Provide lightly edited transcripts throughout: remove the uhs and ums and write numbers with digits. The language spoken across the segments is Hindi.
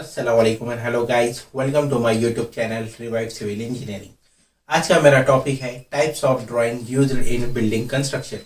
अस्सलाम वालेकुम and hello guys, welcome to my YouTube channel revive civil engineering. आज का मेरा टॉपिक है types of drawing used in building construction.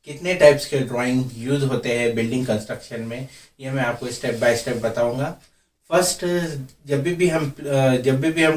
कितने टाइप्स के ड्राइंग यूज होते हैं बिल्डिंग कंस्ट्रक्शन में, ये मैं आपको स्टेप बाय स्टेप बताऊंगा। फर्स्ट, जब भी हम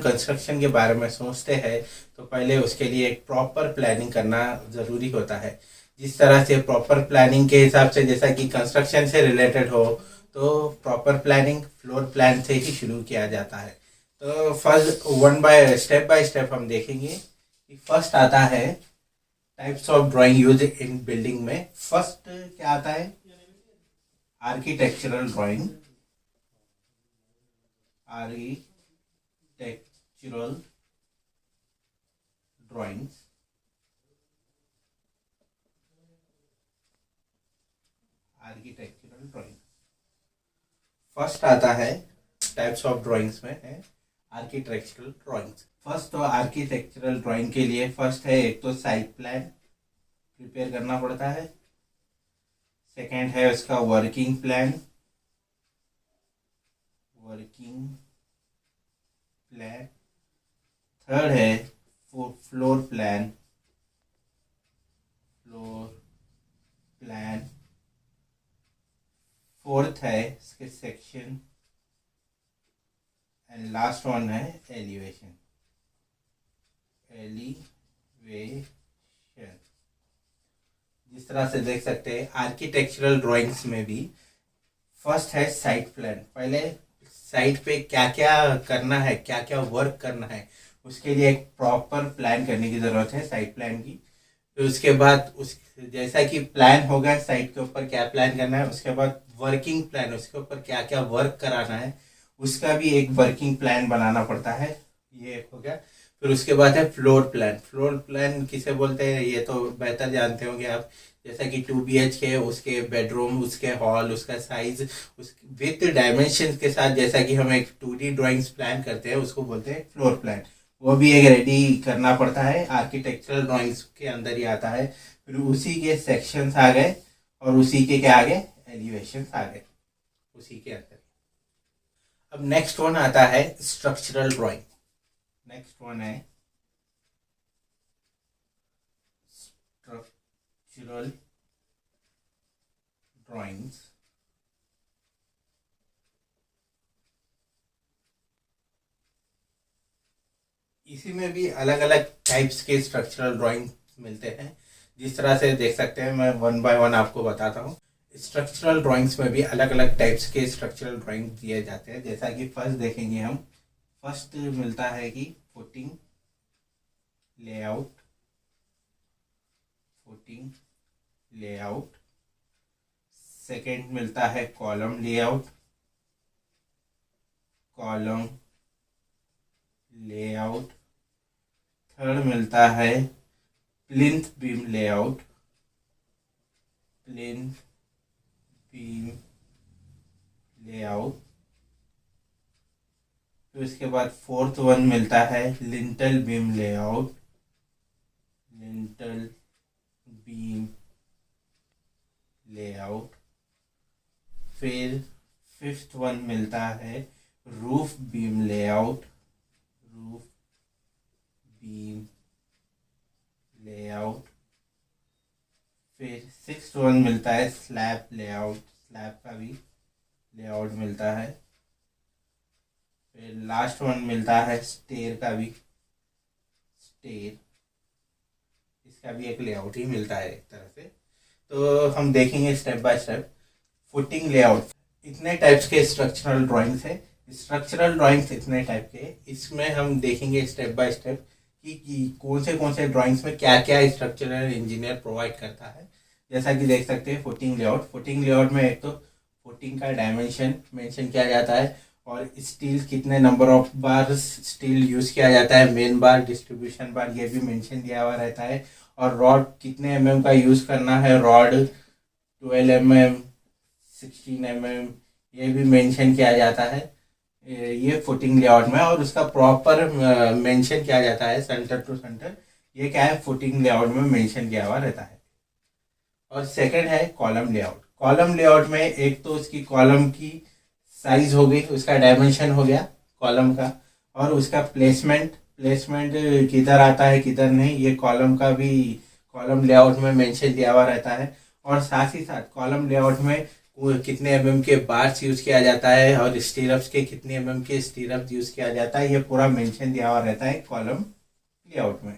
कंस्ट्रक्शन के बारे में सोचते हैं तो पहले उसके लिए एक प्रॉपर प्लानिंग करना ज़रूरी होता है। जिस तरह से प्रॉपर प्लानिंग के हिसाब से, जैसा कि कंस्ट्रक्शन से रिलेटेड हो, तो प्रॉपर प्लानिंग फ्लोर प्लान से ही शुरू किया जाता है। तो फर्स्ट बाय स्टेप हम देखेंगे कि फर्स्ट आता है types of drawing use in building में। फर्स्ट क्या आता है? Architectural drawing. Architectural drawings. Architectural drawing first आता है टाइप्स ऑफ ड्राइंग्स में है आर्किटेक्चरल ड्राइंग्स। फर्स्ट तो आर्किटेक्चरल ड्राइंग के लिए फर्स्ट है, एक तो साइट प्लान प्रिपेयर करना पड़ता है। सेकंड है उसका वर्किंग प्लान। थर्ड है फ्लोर प्लान। फोर्थ है इसके सेक्शन एंड लास्ट वन है एलिवेशन। जिस तरह से देख सकते हैं आर्किटेक्चरल ड्राइंग्स में भी फर्स्ट है साइट प्लान। पहले साइट पे क्या क्या करना है, क्या क्या वर्क करना है, उसके लिए एक प्रॉपर प्लान करने की ज़रूरत है, साइट प्लान की। फिर उसके बाद उस जैसा कि प्लान होगा साइट के ऊपर क्या प्लान करना है, उसके बाद वर्किंग प्लान, उसके ऊपर क्या क्या वर्क कराना है, उसका भी एक वर्किंग प्लान बनाना पड़ता है। ये एक हो गया। फिर उसके बाद है फ्लोर प्लान। फ्लोर प्लान किसे बोलते हैं ये तो बेहतर जानते होंगे आप। जैसा कि 2 BHK, उसके बेडरूम, उसके हॉल, उसका साइज, उस विथ डायमेंशन के साथ, जैसा कि हम एक 2D ड्राइंग्स प्लान करते हैं, उसको बोलते हैं फ्लोर प्लान। वो भी एक रेडी करना पड़ता है, आर्किटेक्चरल ड्राइंग्स के अंदर ही आता है। फिर उसी के सेक्शंस आ गए और उसी के क्या आ गए, एलिवेशंस आ गए उसी के अंदर। अब नेक्स्ट वन आता है स्ट्रक्चरल ड्राइंग। नेक्स्ट वन है स्ट्रक्चरल ड्राइंग्स। इसी में भी अलग अलग टाइप्स के स्ट्रक्चरल ड्राइंग मिलते हैं। जिस तरह से देख सकते हैं, मैं वन बाय वन आपको बताता हूँ। स्ट्रक्चरल ड्राइंग्स में भी अलग अलग टाइप्स के स्ट्रक्चरल ड्राइंग दिए जाते हैं। जैसा कि फर्स्ट देखेंगे हम, फर्स्ट मिलता है कि फुटिंग लेआउट। सेकेंड मिलता है कॉलम लेआउट। थर्ड मिलता है प्लिंथ बीम लेआउट। फिर उसके बाद फोर्थ वन मिलता है लिंटल बीम लेआउट। फिर फिफ्थ वन मिलता है रूफ बीम लेआउट। फिर सिक्स्थ वन मिलता है स्लैब लेआउट। स्लैब का भी लेआउट मिलता है। फिर लास्ट वन मिलता है स्टेयर का भी। इसका भी एक लेआउट ही मिलता है एक तरह से। तो हम देखेंगे step by step. Footing layout, इतने टाइप्स के स्ट्रक्चरल ड्राइंग्स है। स्ट्रक्चरल ड्राइंग्स इतने टाइप के, इसमें हम देखेंगे स्टेप बाय स्टेप कि कौन से ड्राइंग्स में क्या क्या स्ट्रक्चरल इंजीनियर प्रोवाइड करता है। जैसा कि देख सकते हैं फुटिंग लेआउट में एक तो फुटिंग का डायमेंशन मेंशन किया जाता है, और स्टील कितने number of bar steel use किया जाता है, मेन बार, डिस्ट्रीब्यूशन बार, ये भी मेंशन दिया हुआ रहता है। और रॉड कितने mm का यूज करना है, रॉड 12 mm, 16 mm, ये भी मेंशन किया जाता है ये फुटिंग लेआउट में। और उसका प्रॉपर मेंशन किया जाता है सेंटर टू सेंटर, ये क्या है, फुटिंग लेआउट में मेंशन किया हुआ रहता है। और सेकंड है कॉलम लेआउट। कॉलम लेआउट में एक तो उसकी कॉलम की साइज हो गई, उसका डायमेंशन हो गया कॉलम का, और उसका प्लेसमेंट प्लेसमेंट किधर आता है किधर नहीं, ये कॉलम का भी कॉलम लेआउट में मेंशन दिया हुआ रहता है। और साथ ही साथ कॉलम लेआउट में कितने एमएम के बार्स यूज किया जाता है और स्टीरअप्स के कितने एमएम के स्टीरअप्स यूज किया जाता है, ये पूरा मेंशन दिया हुआ रहता है कॉलम लेआउट में।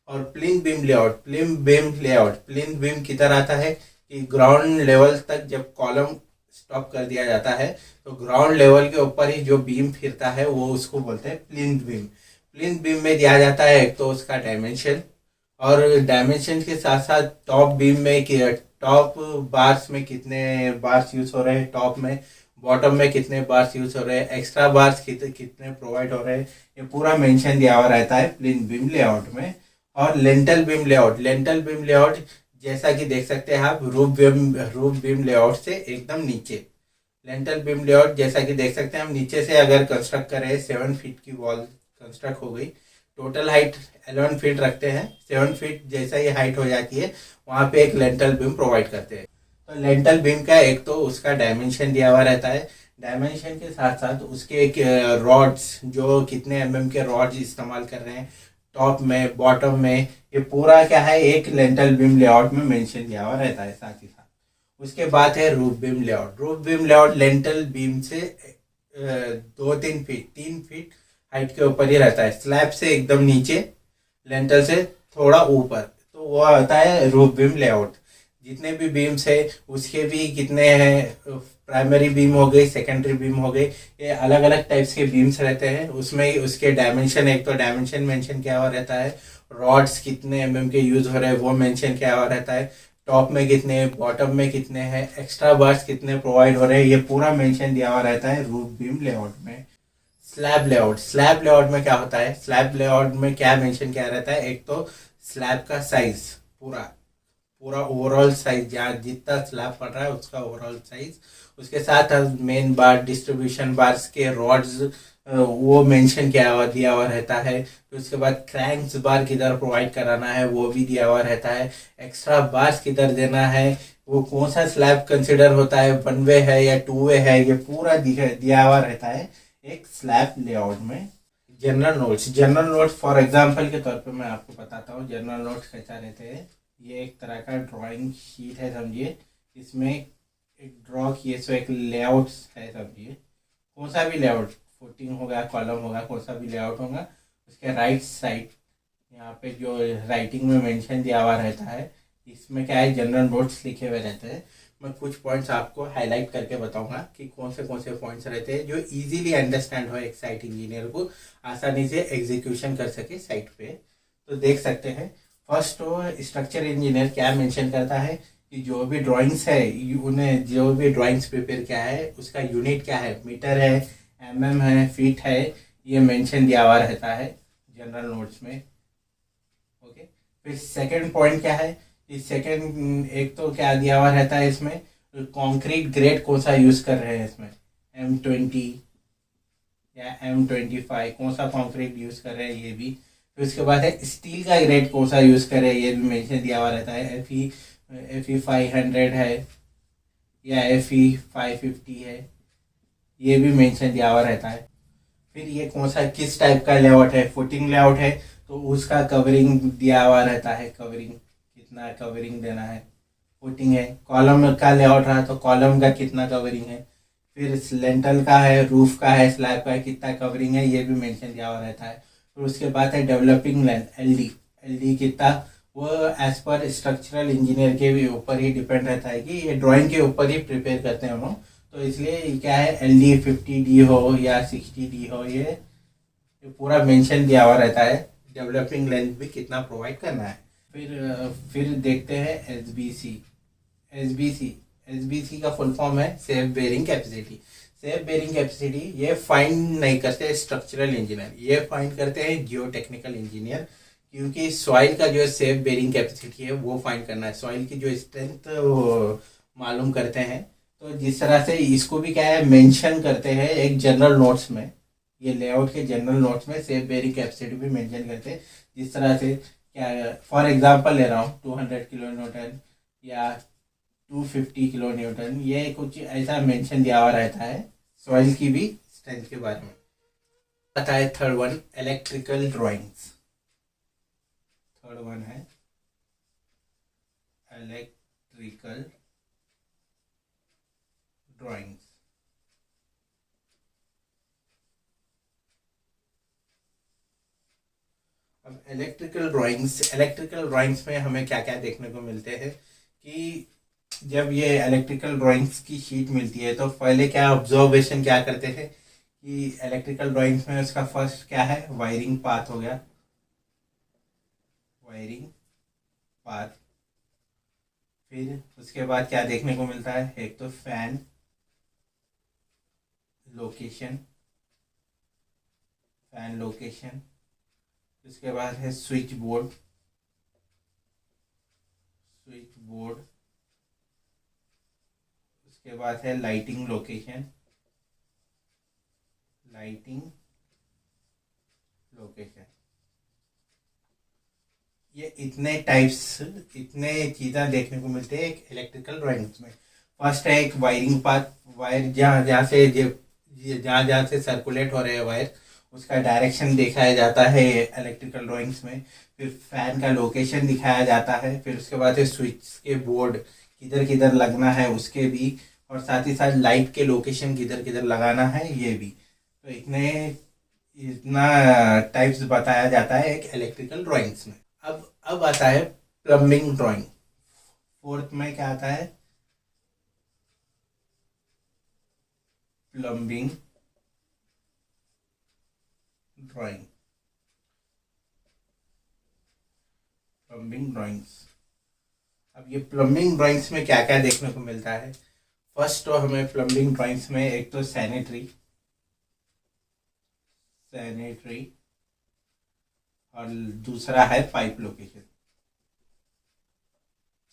और प्लिंथ बीम किधर आता है कि ग्राउंड लेवल तक जब कॉलम स्टॉप कर दिया जाता है तो ग्राउंड लेवल के ऊपर ही जो बीम फिरता है वो उसको बोलते हैं प्लिंथ बीम। प्लिंथ बीम में दिया जाता है एक तो उसका डायमेंशन, और डायमेंशन के साथ साथ टॉप बीम में टॉप बार्स में कितने बार्स यूज हो रहे हैं, टॉप में बॉटम में कितने बार्स यूज हो रहे हैं, एक्स्ट्रा बार्स कितने प्रोवाइड हो रहे हैं, ये पूरा मेंशन दिया हुआ रहता है प्लिंथ बीम लेआउट में। और लेंटल बीम लेआउट जैसा कि देख सकते हैं आप रूफ बीम लेआउट से एकदम नीचे। लेंटल बीम लेआउट जैसा कि देख सकते हैं हम नीचे से अगर कंस्ट्रक्ट कर रहे हैं, 7 फीट की वॉल कंस्ट्रक्ट हो गई, टोटल हाइट 11 फीट रखते हैं, 7 फीट जैसा ये हाइट हो जाती है वहाँ पे एक लेंटल बीम प्रोवाइड करते हैं। तो लेंटल बीम का एक तो उसका डायमेंशन दिया हुआ रहता है, डायमेंशन के साथ साथ उसके एक रॉड्स, जो कितने एमएम के रॉड्स इस्तेमाल कर रहे हैं टॉप में बॉटम में, ये पूरा क्या है एक लेंटल बीम लेआउट में मेंशन दिया हुआ रहता है। साथ ही साथ उसके बाद है roof beam layout lentil beam से 2-3 फीट 3 फीट हाइट के ऊपर ही रहता है, स्लैब से एकदम नीचे, लेंटल से थोड़ा ऊपर, तो वो आता है रूफ बीम लेआउट। जितने भी बीम्स है उसके भी कितने हैं, प्राइमरी बीम हो गई, सेकेंडरी बीम हो गई, ये अलग अलग टाइप्स के बीम्स रहते हैं। उसमें उसके डायमेंशन, एक तो डायमेंशन मेंशन किया हुआ रहता है, रॉड्स कितने एमएम के यूज हो रहे हैं वो मेंशन किया हुआ रहता है, टॉप में कितने बॉटम में कितने हैं, एक्स्ट्रा बार्स कितने प्रोवाइड हो रहे हैं, ये पूरा मेंशन दिया हुआ रहता है रूफ बीम लेआउट में। स्लैब लेआउट में क्या होता है, स्लैब लेआउट में क्या मेंशन किया रहता है, एक तो स्लैब का साइज, पूरा ओवरऑल साइज, जहाँ जितना स्लैब पड़ रहा है उसका ओवरऑल साइज, उसके साथ मेन बार डिस्ट्रीब्यूशन बार्स के रॉड्स वो मेंशन दिया हुआ रहता है। फिर उसके बाद क्रैंक्स बार किधर प्रोवाइड कराना है वो भी दिया हुआ रहता है, एक्स्ट्रा बार्स किधर देना है, वो कौन सा स्लैब कंसिडर होता है, 1 वे है या 2 वे है, ये पूरा दिया हुआ रहता है एक स्लैब लेआउट में। जनरल नोट्स फॉर एग्जांपल के तौर पे मैं आपको बताता हूँ जनरल नोट्स कैसा रहते हैं। ये एक तरह का ड्राइंग शीट है समझिए, इसमें एक ड्रॉ किए सो एक लेआउट है समझिए, कौन सा भी लेआउट, फुटिंग होगा, कॉलम होगा, कौन सा भी लेआउट होगा, उसके राइट साइड यहाँ पे जो राइटिंग में मेंशन दिया हुआ रहता है, इसमें क्या है जनरल नोट्स लिखे हुए रहते हैं। मैं कुछ पॉइंट्स आपको हाईलाइट करके बताऊंगा कि कौन से पॉइंट्स रहते हैं जो इजीली अंडरस्टैंड हो, एक साइट इंजीनियर को आसानी से एग्जीक्यूशन कर सके साइट पे। तो देख सकते हैं फर्स्ट तो स्ट्रक्चर इंजीनियर क्या मेंशन करता है कि जो भी ड्राइंग्स है, उन्हें जो भी ड्राइंग्स प्रिपेयर किया है उसका यूनिट क्या है, मीटर है, एमएम है, फीट है, ये मेंशन दिया हुआ रहता है जनरल नोट्स में। ओके, फिर सेकंड पॉइंट क्या है, इस सेकंड एक तो क्या दिया हुआ रहता है इसमें, कंक्रीट ग्रेड कौन सा यूज कर रहे हैं इसमें, M20 या M25 कौन सा कंक्रीट यूज कर रहे हैं ये भी। फिर उसके बाद है स्टील का ग्रेड कौन सा यूज कर रहे हैं ये भी मेंशन दिया हुआ रहता है, FE 500 है या FE 550 है, ये भी मेंशन दिया हुआ रहता है। फिर ये कौन सा किस टाइप का लेआउट है, फुटिंग लेआउट है तो उसका कवरिंग दिया हुआ रहता है, कवरिंग कितना कवरिंग देना है, फुटिंग है, कॉलम का लेआउट रहा तो कॉलम का कितना कवरिंग है, फिर लेंटल का है, रूफ का है, स्लैब का है, कितना कवरिंग है, ये भी मेंशन दिया हुआ रहता है। फिर उसके बाद है डेवलपिंग लेंथ LD कितना, वो एज पर स्ट्रक्चरल इंजीनियर के भी ऊपर ही डिपेंड रहता है कि ये ड्राइंग के ऊपर ही प्रिपेयर करते हैं उन्होंने, तो इसलिए क्या है LD 50D हो या 60D हो, ये पूरा मेंशन दिया हुआ रहता है। डेवलपिंग लेंथ भी कितना प्रोवाइड करना है। फिर देखते हैं एसबीसी का फुल फॉर्म है safe bearing capacity. Safe bearing capacity ये फाइंड नहीं करते स्ट्रक्चरल इंजीनियर, ये फाइंड करते हैं जियो टेक्निकल इंजीनियर, क्योंकि सॉइल का जो सेफ बेरिंग कैपेसिटी है वो फाइंड करना है, सॉइल की जो स्ट्रेंथ मालूम करते हैं। तो जिस तरह से इसको भी क्या है मेंशन करते हैं एक जनरल नोट्स में, ये लेआउट के जनरल नोट्स में सेफ बेरिंग कैपेसिटी भी मेंशन करते हैं। जिस तरह से क्या फॉर एग्जांपल ले रहा हूँ 200 किलो न्यूटन या 250 किलो न्यूटन, ये कुछ ऐसा मेंशन दिया हुआ रहता है सॉइल की भी स्ट्रेंथ के बारे में आता है। Third one electrical drawings. Third one है इलेक्ट्रिकल ड्राइंग्स। अब इलेक्ट्रिकल ड्राइंग्स में हमें क्या क्या देखने को मिलते हैं कि जब ये इलेक्ट्रिकल ड्राइंग्स की शीट मिलती है तो पहले क्या ऑब्जर्वेशन क्या करते हैं कि इलेक्ट्रिकल ड्राइंग्स में उसका फर्स्ट क्या है, वायरिंग पाथ हो गया, वायरिंग पाथ। फिर उसके बाद क्या देखने को मिलता है, एक तो फैन लोकेशन, फैन लोकेशन। उसके बाद है स्विच बोर्ड, स्विच बोर्ड। उसके बाद है लाइटिंग लोकेशन, लाइटिंग लोकेशन। ये इतने चीज़ें देखने को मिलते हैं एक इलेक्ट्रिकल ड्राइंग्स में। फर्स्ट है एक वायरिंग पाथ, वायर जहाँ जहाँ से सर्कुलेट हो रहे हैं वायर, उसका डायरेक्शन दिखाया जाता है इलेक्ट्रिकल ड्राइंग्स में। फिर फैन का लोकेशन दिखाया जाता है। फिर उसके बाद स्विच के बोर्ड किधर किधर लगना है उसके भी, और साथ ही साथ लाइट के लोकेशन किधर किधर लगाना है ये भी। तो इतना टाइप्स बताया जाता है एक इलेक्ट्रिकल ड्राइंग्स में। अब आता है प्लम्बिंग ड्राइंग। फोर्थ में क्या आता है, प्लम्बिंग ड्राइंग। Plumbing drawings. अब ये प्लम्बिंग ड्राइंग्स में क्या क्या देखने को मिलता है। फर्स्ट तो हमें प्लम्बिंग ड्राइंग्स में एक तो सैनिटरी और दूसरा है pipe location,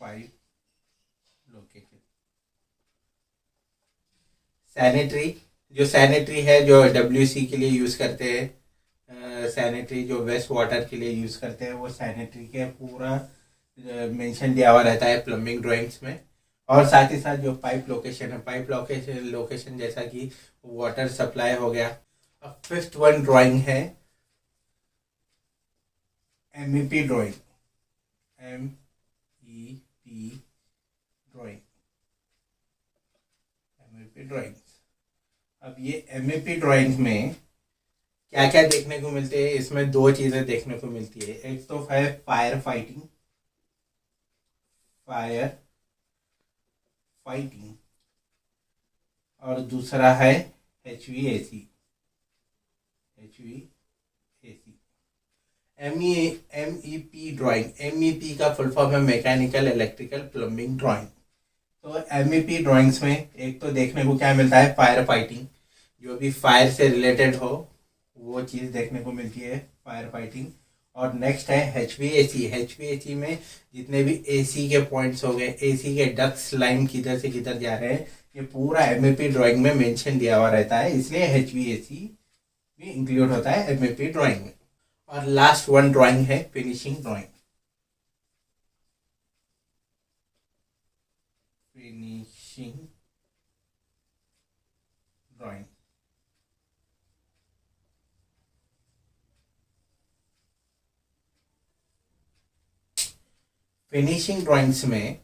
pipe location. Sanitary है जो WC के लिए यूज करते हैं, सैनिटरी जो वेस्ट वाटर के लिए यूज करते हैं, वो सैनिटरी के पूरा मेंशन दिया हुआ रहता है प्लम्बिंग ड्राइंग्स में। और साथ ही साथ जो पाइप लोकेशन है, पाइप लोकेशन जैसा कि वाटर सप्लाई हो गया। अब फिफ्थ वन ड्राइंग है MEP drawing, MEP drawing, MEP drawing. अब ये MEP ड्राइंग में क्या क्या देखने को मिलते हैं, इसमें दो चीजें देखने को मिलती है। एक तो है फायर फाइटिंग, और दूसरा है HVAC। MEP ड्राइंग, MEP का फुल फॉर्म है मैकेनिकल इलेक्ट्रिकल प्लम्बिंग ड्राइंग। तो MEP ड्राइंग्स में एक तो देखने को क्या मिलता है, फायर फाइटिंग, जो भी फायर से रिलेटेड हो वो चीज़ देखने को मिलती है, फायर फाइटिंग। और नेक्स्ट है HVAC में जितने भी AC के पॉइंट्स हो गए, AC के डक्ट्स लाइन किधर से किधर जा रहे हैं, ये पूरा MEP ड्राइंग में मेंशन दिया हुआ रहता है, इसलिए HVAC भी इंक्लूड होता है MEP ड्राइंग में। और लास्ट वन ड्राइंग है finishing drawing. Finishing drawing. Finishing drawings में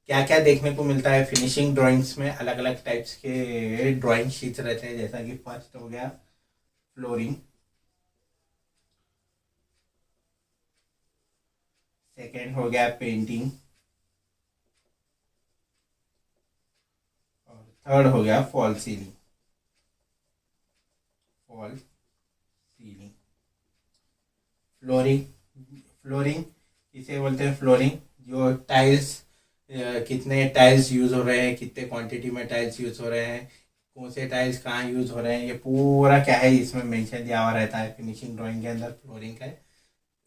क्या क्या देखने को मिलता है। फिनिशिंग ड्राइंग्स में अलग अलग टाइप्स के ड्राइंग शीट्स रहते हैं, जैसा कि फर्स्ट हो गया फ्लोरिंग, सेकेंड हो गया पेंटिंग, और थर्ड हो गया फॉल सीलिंग। फ्लोरिंग इसे बोलते हैं फ्लोरिंग, जो टाइल्स, कितने टाइल्स यूज हो रहे हैं, कितने क्वांटिटी में टाइल्स यूज हो रहे हैं, कौन से टाइल्स कहाँ यूज हो रहे हैं, ये पूरा क्या है इसमें मेंशन दिया हुआ रहता है फिनिशिंग ड्राइंग के अंदर, फ्लोरिंग है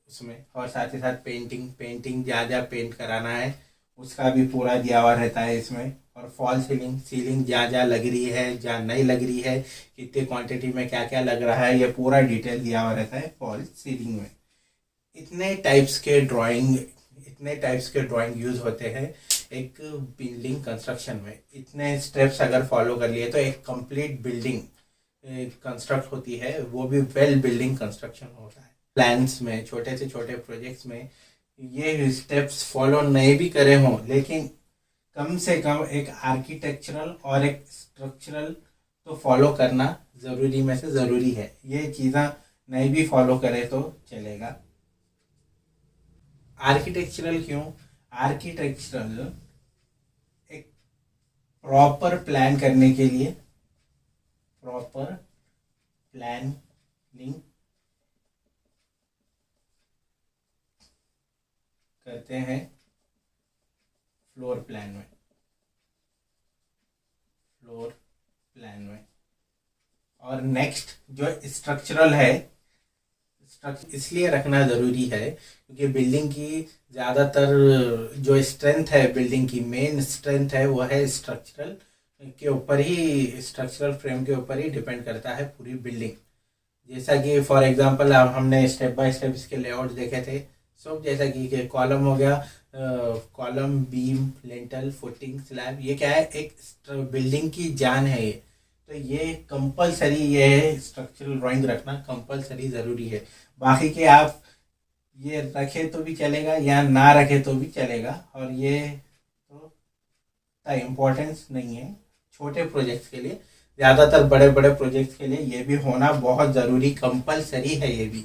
उसमें। और साथ ही साथ पेंटिंग जहाँ जहाँ पेंट कराना है उसका भी पूरा दिया हुआ रहता है इसमें। और फॉल सीलिंग जहाँ जहाँ लग रही है, जहाँ नहीं लग रही है, कितने क्वांटिटी में क्या क्या लग रहा है, ये पूरा डिटेल दिया हुआ रहता है फॉल सीलिंग में। इतने टाइप्स के ड्राइंग यूज होते हैं एक बिल्डिंग कंस्ट्रक्शन में इतने स्टेप्स अगर फॉलो कर लिए तो एक कंप्लीट बिल्डिंग कंस्ट्रक्ट होती है, वो भी वेल बिल्डिंग कंस्ट्रक्शन होता है। प्लान्स में, छोटे से छोटे प्रोजेक्ट्स में ये स्टेप्स फॉलो नहीं भी करे हों, लेकिन कम से कम एक आर्किटेक्चरल और एक स्ट्रक्चरल तो फॉलो करना ज़रूरी में से ज़रूरी है। ये चीज़ें नहीं भी फॉलो करे तो चलेगा। आर्किटेक्चरल क्यों? आर्किटेक्चरल एक प्रॉपर प्लान करने के लिए, प्रॉपर प्लानिंग करते हैं फ्लोर प्लान में, फ्लोर प्लान में। और नेक्स्ट जो स्ट्रक्चरल है, स्ट्रक्चर इसलिए रखना ज़रूरी है क्योंकि बिल्डिंग की ज़्यादातर जो स्ट्रेंथ है, बिल्डिंग की मेन स्ट्रेंथ है, वो है स्ट्रक्चरल के ऊपर ही, स्ट्रक्चरल फ्रेम के ऊपर ही डिपेंड करता है पूरी बिल्डिंग। जैसा कि फॉर एग्जांपल हमने स्टेप बाय स्टेप इसके लेआउट देखे थे सब, जैसा कि कॉलम हो गया, column, beam, lentil, footing, slab, ये क्या है, एक बिल्डिंग की जान है ये। तो ये कंपलसरी, ये है स्ट्रक्चरल ड्राइंग रखना कंपलसरी ज़रूरी है। बाकी के आप ये रखे तो भी चलेगा या ना रखे तो भी चलेगा, और ये तो इम्पोर्टेंस नहीं है छोटे प्रोजेक्ट्स के लिए। ज़्यादातर बड़े बड़े प्रोजेक्ट्स के लिए ये भी होना बहुत ज़रूरी, कंपलसरी है ये भी।